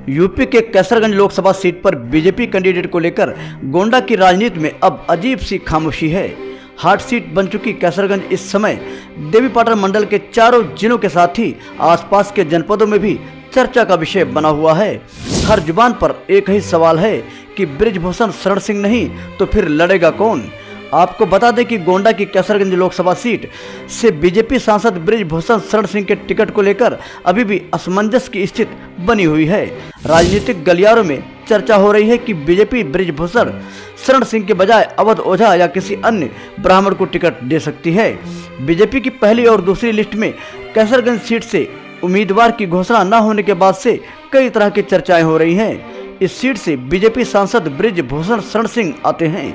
UP के Kaiserganj Lok Sabha seat पर BJP candidate को लेकर गोंडा की राजनीति में अब अजीब सी खामोशी है। हॉट सीट बन चुकी कैसरगंज इस समय देवीपाटन मंडल के चारों जिलों के साथ ही आसपास के जनपदों में भी चर्चा का विषय बना हुआ है। हर जुबान पर एक ही सवाल है कि बृजभूषण शरण सिंह नहीं तो फिर लड़ेगा कौन। आपको बता दें कि गोंडा की कैसरगंज लोकसभा सीट से बीजेपी सांसद बृजभूषण शरण सिंह के टिकट को लेकर अभी भी असमंजस की स्थिति बनी हुई है। राजनीतिक गलियारों में चर्चा हो रही है कि बीजेपी बृजभूषण शरण सिंह के बजाय अवध ओझा या किसी अन्य ब्राह्मण को टिकट दे सकती है। बीजेपी की पहली और दूसरी लिस्ट में कैसरगंज सीट से उम्मीदवार की घोषणा न होने के बाद से कई तरह की चर्चाएं हो रही हैं। इस सीट से बीजेपी सांसद बृजभूषण शरण सिंह आते हैं।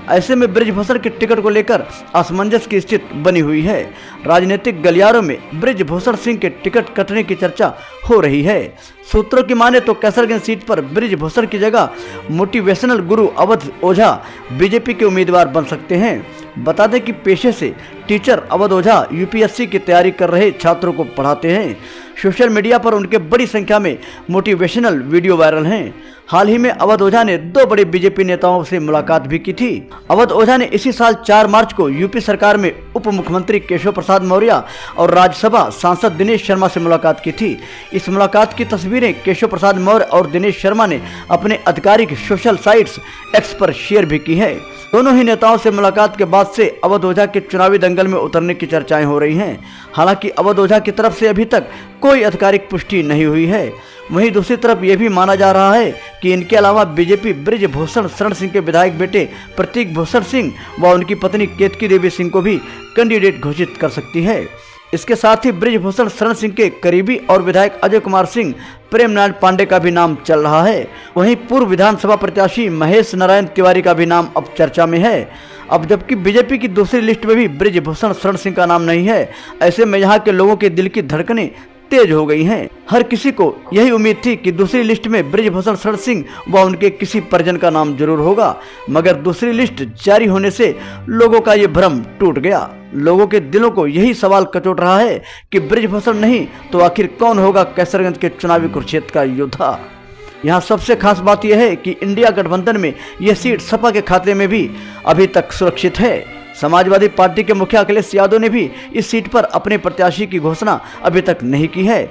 ऐसे में बृजभूषण के टिकट को लेकर असमंजस की स्थिति बनी हुई है। राजनीतिक गलियारों में बृजभूषण सिंह के टिकट कटने की चर्चा हो रही है। सूत्रों की माने तो कैसरगंज सीट पर बृजभूषण की जगह मोटिवेशनल गुरु अवध ओझा बीजेपी के उम्मीदवार बन सकते हैं। बता दें कि पेशे से टीचर अवध ओझा यूपीएससी की तैयारी कर रहे छात्रों को पढ़ाते हैं। सोशल मीडिया पर उनके बड़ी संख्या में मोटिवेशनल वीडियो वायरल हैं। हाल ही में अवध ओझा ने 2 बड़े बीजेपी नेताओं से मुलाकात भी की थी। अवध ओझा ने इसी साल 4 मार्च को यूपी सरकार में उप मुख्यमंत्री केशव प्रसाद मौर्य और राज्यसभा सांसद दिनेश शर्मा से मुलाकात की थी। इस मुलाकात की तस्वीरें केशव प्रसाद मौर्य और दिनेश शर्मा ने अपने आधिकारिक सोशल साइट्स एक्स पर शेयर भी की है। दोनों ही नेताओं से मुलाकात के बाद से अवध ओझा के चुनावी दंगल में उतरने की चर्चाएं हो रही हैं। हालांकि अवध ओझा की तरफ से अभी तक कोई आधिकारिक पुष्टि नहीं हुई है। वहीं दूसरी तरफ यह भी माना जा रहा है कि इनके अलावा बीजेपी बृजभूषण शरण सिंह के विधायक बेटे प्रतीक भूषण सिंह व उनकी पत्नी केतकी देवी सिंह को भी कैंडिडेट घोषित कर सकती है। इसके साथ ही बृजभूषण शरण सिंह के करीबी और विधायक अजय कुमार सिंह प्रेमनारायण पांडे का भी नाम चल रहा है। वहीं पूर्व विधानसभा प्रत्याशी महेश नारायण तिवारी का भी नाम अब चर्चा में है। अब जबकि बीजेपी की दूसरी लिस्ट में भी बृजभूषण शरण सिंह का नाम नहीं है, ऐसे में यहाँ के लोगों के दिल की धड़कनें तेज हो गई हैं। हर किसी को यही उम्मीद थी कि दूसरी लिस्ट में बृजभूषण शरण सिंह व उनके किसी परिजन का नाम जरूर होगा, मगर दूसरी लिस्ट जारी होने से लोगों का ये भ्रम टूट गया। लोगों के दिलों को यही सवाल कचोट रहा है कि बृजभूषण नहीं तो आखिर कौन होगा कैसरगंज के चुनावी कुरुक्षेत्र का योद्धा। यहाँ सबसे खास बात यह है कि इंडिया गठबंधन में यह सीट सपा के खाते में भी अभी तक सुरक्षित है। समाजवादी पार्टी के मुखिया अखिलेश यादव ने भी इस सीट पर अपने प्रत्याशी की घोषणा अभी तक नहीं की है,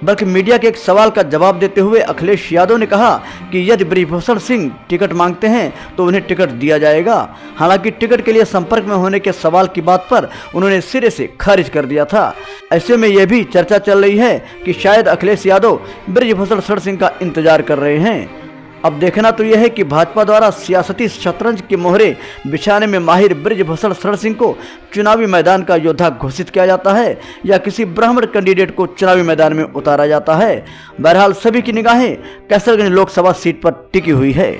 बल्कि मीडिया के एक सवाल का जवाब देते हुए अखिलेश यादव ने कहा कि यदि बृजभूषण सिंह टिकट मांगते हैं तो उन्हें टिकट दिया जाएगा। हालांकि टिकट के लिए संपर्क में होने के सवाल की बात पर उन्होंने सिरे से खारिज कर दिया था। ऐसे में यह भी चर्चा चल रही है कि शायद अखिलेश यादव बृजभूषण शरण सिंह का इंतजार कर रहे हैं। अब देखना तो यह है कि भाजपा द्वारा सियासती शतरंज के मोहरे बिछाने में माहिर बृजभूषण शरण सिंह को चुनावी मैदान का योद्धा घोषित किया जाता है या किसी ब्राह्मण कैंडिडेट को चुनावी मैदान में उतारा जाता है। बहरहाल सभी की निगाहें कैसरगंज लोकसभा सीट पर टिकी हुई है।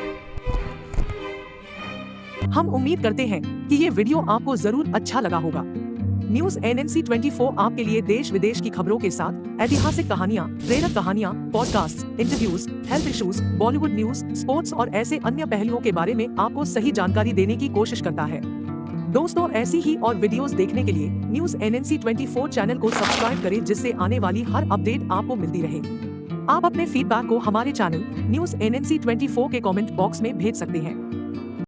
हम उम्मीद करते हैं कि ये वीडियो आपको जरूर अच्छा लगा होगा। न्यूज एनएनसी 24 आपके लिए देश विदेश की खबरों के साथ ऐतिहासिक कहानियाँ, प्रेरक कहानियाँ, podcast, interviews, health issues, Bollywood news, sports और ऐसे अन्य पहलुओं के बारे में आपको सही जानकारी देने की कोशिश करता है। दोस्तों, ऐसी ही और वीडियोस देखने के लिए न्यूज एनएनसी 24 चैनल को सब्सक्राइब करें, जिससे आने वाली हर अपडेट आपको मिलती रहे। आप अपने फीडबैक को हमारे चैनल न्यूज एनएनसी 24 के कमेंट बॉक्स में भेज सकते हैं।